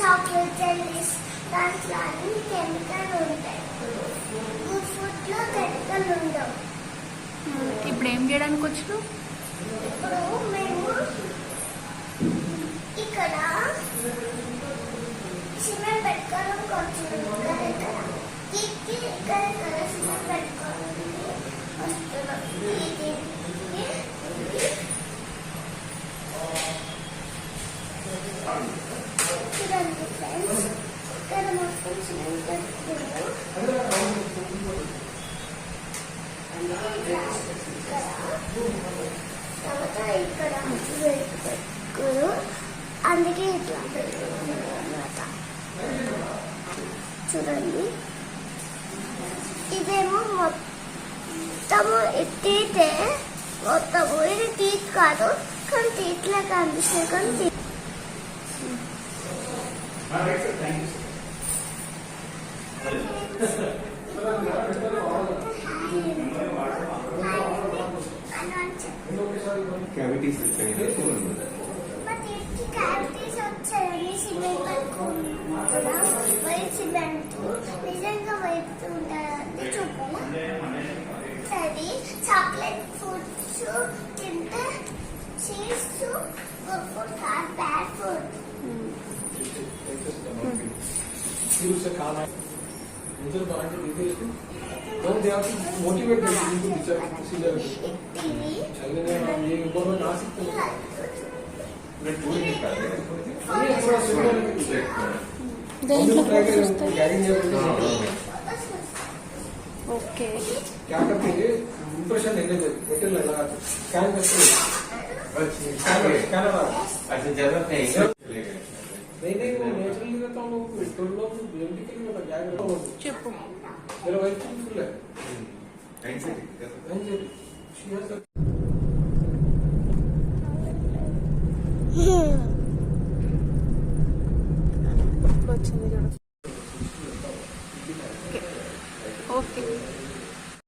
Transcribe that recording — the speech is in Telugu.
చాక్లెట్ జెల్లీస్ దాంట్లో అన్ని కెమికల్ ఉంటాయి. గుడ్ ఫుడ్ లో కెమికల్ ఉండవు. ఇప్పుడు ఏం చేయడానికి వచ్చినావు? ఇప్పుడు మేము ఇక్కడ సిమెంట్ పెట్టుకోవడానికి వచ్చినాం. ఇక్కడ సిమెంట్ పెట్టుకోవడానికి వస్తున్నాం. చూడండి ఫ్రెండ్స్, ఇక్కడ మొత్తం సిమెంట్ పెట్టుకున్నాం. తర్వాత ఇక్కడ పెట్టుకోరు, అందుకే ఇట్లా పెట్టుకున్నాం అన్నమాట. చూడండి, ఇదేమో మొత్తము టీతే, మొత్తము ఇది టీత్ కాదు, కానీ టీత్లా కనిపిస్తుంది. కానీ cavities క్యావిటీస్ వచ్చాయని సిమెంట్ పట్టుకుంటున్నా. వైట్ సిమెంట్ నిజంగా వైట్ ఉంటాయంటే చూపాలా? అది చాక్లెట్ ఫుడ్స్ తింటే చీజ్ గుడ్ ఫుడ్ కాదు, bad food. Don't they have to motivate them to see the okay. क्या करते हैं इंप्रेशन लेने बेटर लगा स्कैन करते अच्छा जरूरत नहीं नहीं वो नेचुरली रहता हूँ. लोग लोग बिल्डिंग में क्या करता हूँ చెప్పు. मेरा वाइफ फुल है. Anxiety she has